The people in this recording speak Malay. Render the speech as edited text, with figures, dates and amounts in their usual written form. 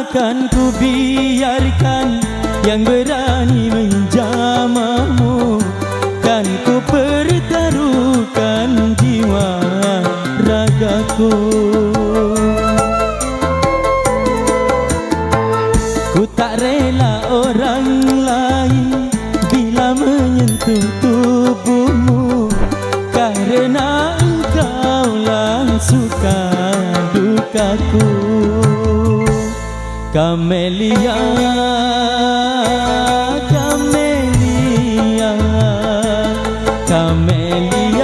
Takkan ku biarkan yang berani menjamahmu. Kan ku pertaruhkan jiwa ragaku. Ku tak rela orang lain bila menyentuh tubuhmu, karena engkaulah suka dukaku. Kamelia, Kamelia, Kamelia.